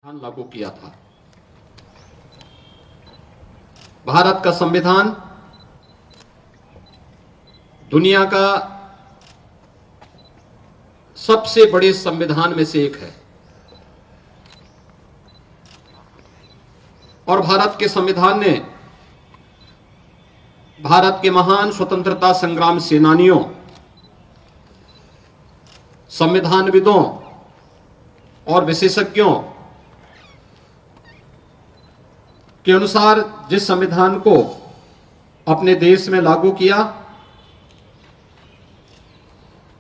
लागू किया था। भारत का संविधान दुनिया का सबसे बड़े संविधान में से एक है और भारत के संविधान ने भारत के महान स्वतंत्रता संग्राम सेनानियों, संविधानविदों और विशेषज्ञों के अनुसार जिस संविधान को अपने देश में लागू किया,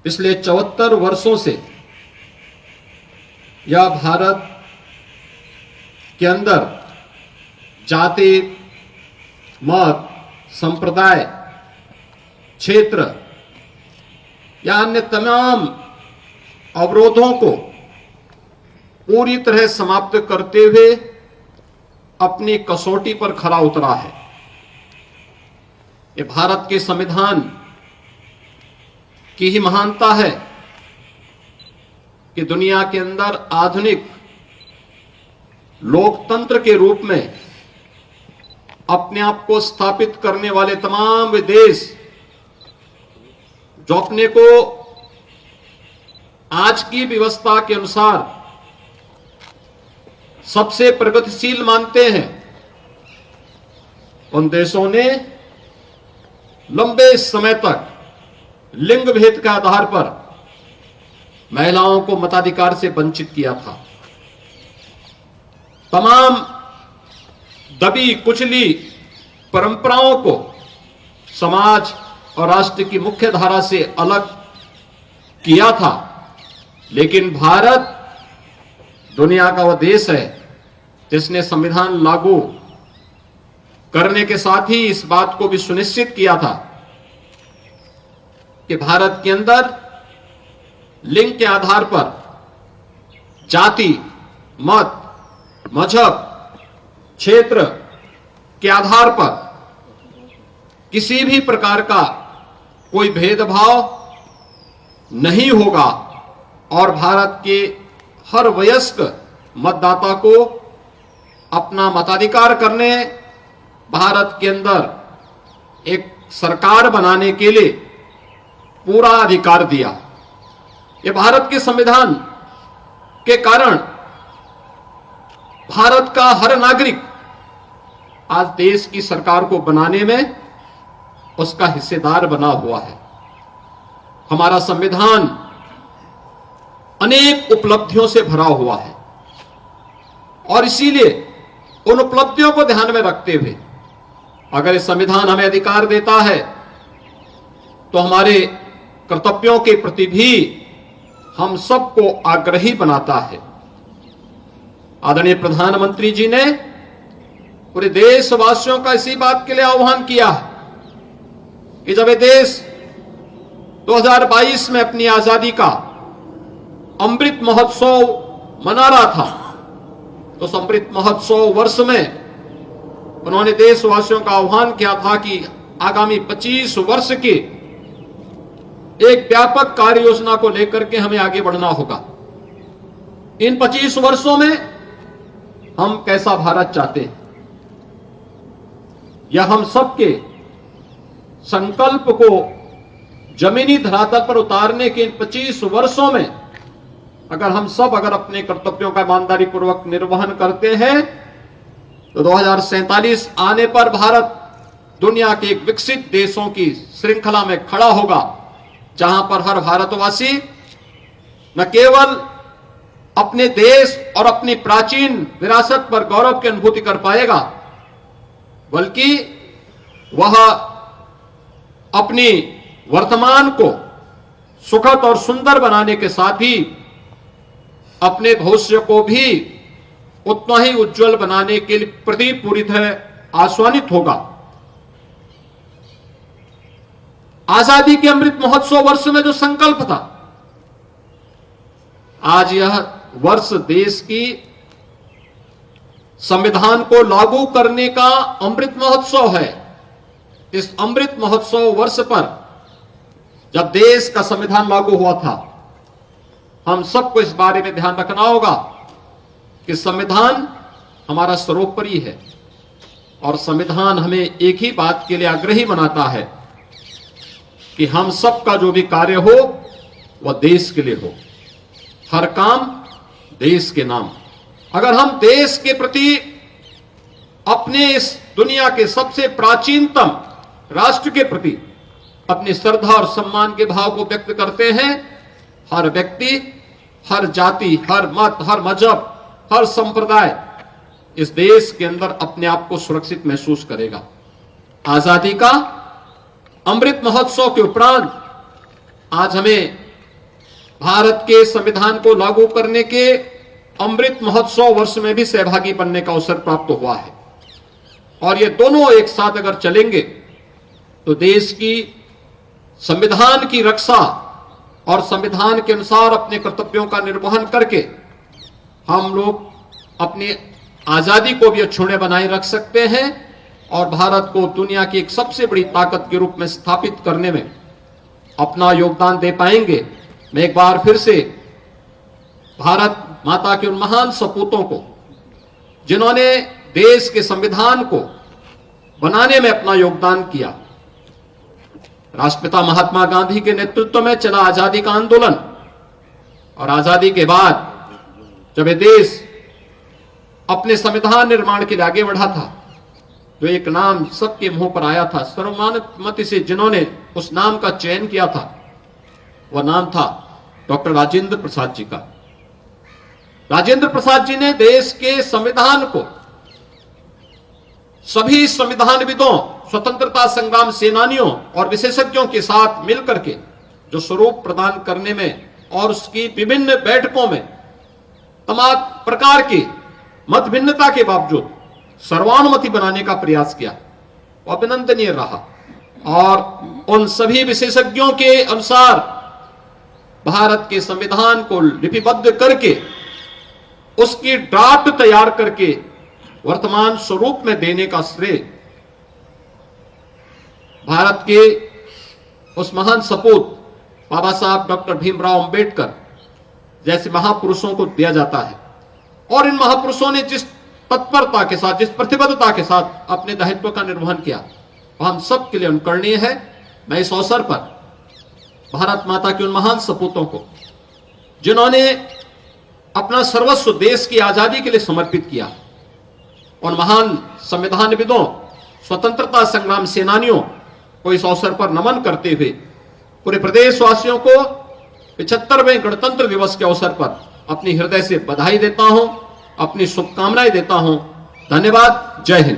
पिछले 74 वर्षों से यह भारत के अंदर जाति, मत, संप्रदाय, क्षेत्र या अन्य तमाम अवरोधों को पूरी तरह समाप्त करते हुए अपनी कसौटी पर खरा उतरा है। ये भारत के संविधान की ही महानता है कि दुनिया के अंदर आधुनिक लोकतंत्र के रूप में अपने आप को स्थापित करने वाले तमाम देश जो अपने को आज की व्यवस्था के अनुसार सबसे प्रगतिशील मानते हैं, उन देशों ने लंबे समय तक लिंग भेद के आधार पर महिलाओं को मताधिकार से वंचित किया था। तमाम दबी कुचली परंपराओं को समाज और राष्ट्र की मुख्य धारा से अलग किया था। लेकिन भारत दुनिया का वह देश है जिसने संविधान लागू करने के साथ ही इस बात को भी सुनिश्चित किया था कि भारत के अंदर लिंग के आधार पर जाति, मत, मजहब, क्षेत्र के आधार पर किसी भी प्रकार का कोई भेदभाव नहीं होगा और भारत के हर वयस्क मतदाता को अपना मताधिकार करने, भारत के अंदर एक सरकार बनाने के लिए पूरा अधिकार दिया। ये भारत के संविधान के कारण भारत का हर नागरिक आज देश की सरकार को बनाने में उसका हिस्सेदार बना हुआ है। हमारा संविधान अनेक उपलब्धियों से भरा हुआ है और इसीलिए उन उपलब्धियों को ध्यान में रखते हुए अगर इस संविधान हमें अधिकार देता है तो हमारे कर्तव्यों के प्रति भी हम सबको आग्रही बनाता है। आदरणीय प्रधानमंत्री जी ने पूरे देशवासियों का इसी बात के लिए आह्वान किया है कि जब ये देश 2022 में अपनी आजादी का अमृत महोत्सव मना रहा था तो उस अमृत महोत्सव वर्ष में उन्होंने देशवासियों का आह्वान किया था कि आगामी 25 वर्ष की एक व्यापक कार्य योजना को लेकर के हमें आगे बढ़ना होगा। इन 25 वर्षों में हम कैसा भारत चाहते हैं, यह हम सबके संकल्प को जमीनी धरातल पर उतारने के इन 25 वर्षों में अगर अपने कर्तव्यों का ईमानदारी पूर्वक निर्वहन करते हैं तो 2047 आने पर भारत दुनिया के एक विकसित देशों की श्रृंखला में खड़ा होगा, जहां पर हर भारतवासी न केवल अपने देश और अपनी प्राचीन विरासत पर गौरव की अनुभूति कर पाएगा, बल्कि वह अपनी वर्तमान को सुखद और सुंदर बनाने के साथ ही अपने भविष्य को भी उतना ही उज्जवल बनाने के लिए प्रति पूरी तरह आश्वानित होगा। आजादी के अमृत महोत्सव वर्ष में जो संकल्प था, आज यह वर्ष देश की संविधान को लागू करने का अमृत महोत्सव है। इस अमृत महोत्सव वर्ष पर जब देश का संविधान लागू हुआ था, हम सबको इस बारे में ध्यान रखना होगा कि संविधान हमारा सर्वोपरि है और संविधान हमें एक ही बात के लिए आग्रही बनाता है कि हम सब का जो भी कार्य हो वह देश के लिए हो, हर काम देश के नाम। अगर हम देश के प्रति अपने इस दुनिया के सबसे प्राचीनतम राष्ट्र के प्रति अपनी श्रद्धा और सम्मान के भाव को व्यक्त करते हैं, हर व्यक्ति, हर जाति, हर मत, हर मजहब, हर संप्रदाय इस देश के अंदर अपने आप को सुरक्षित महसूस करेगा। आजादी का अमृत महोत्सव के उपरांत आज हमें भारत के संविधान को लागू करने के अमृत महोत्सव वर्ष में भी सहभागी बनने का अवसर प्राप्त हुआ है और ये दोनों एक साथ अगर चलेंगे तो देश की संविधान की रक्षा और संविधान के अनुसार अपने कर्तव्यों का निर्वहन करके हम लोग अपनी आजादी को भी अक्षुण्य बनाए रख सकते हैं और भारत को दुनिया की एक सबसे बड़ी ताकत के रूप में स्थापित करने में अपना योगदान दे पाएंगे। मैं एक बार फिर से भारत माता के उन महान सपूतों को, जिन्होंने देश के संविधान को बनाने में अपना योगदान किया, राष्ट्रपिता महात्मा गांधी के नेतृत्व में चला आजादी का आंदोलन और आजादी के बाद जब ये देश अपने संविधान निर्माण के लिए आगे बढ़ा था तो एक नाम सबके मुंह पर आया था, सर्वमान्यमति से जिन्होंने उस नाम का चयन किया था वह नाम था डॉक्टर राजेंद्र प्रसाद जी का। राजेंद्र प्रसाद जी ने देश के संविधान को सभी संविधानविदों, स्वतंत्रता संग्राम सेनानियों और विशेषज्ञों के साथ मिलकर के जो स्वरूप प्रदान करने में और उसकी विभिन्न बैठकों में तमाम प्रकार की मत भिन्नता के बावजूद सर्वानुमति बनाने का प्रयास किया, वो अभिनंदनीय रहा और उन सभी विशेषज्ञों के अनुसार भारत के संविधान को लिपिबद्ध करके उसकी ड्राफ्ट तैयार करके वर्तमान स्वरूप में देने का श्रेय भारत के उस महान सपूत बाबा साहब डॉक्टर भीमराव अंबेडकर जैसे महापुरुषों को दिया जाता है। और इन महापुरुषों ने जिस तत्परता के साथ, जिस प्रतिबद्धता के साथ अपने दायित्व का निर्वहन किया वह हम सब के लिए अनुकरणीय है। मैं इस अवसर पर भारत माता के उन महान सपूतों को, जिन्होंने अपना सर्वस्व देश की आजादी के लिए समर्पित किया, उन महान संविधानविदों, स्वतंत्रता संग्राम सेनानियों को इस अवसर पर नमन करते हुए पूरे प्रदेशवासियों को 75वें गणतंत्र दिवस के अवसर पर अपनी हृदय से बधाई देता हूं, अपनी शुभकामनाएं देता हूं। धन्यवाद। जय हिंद।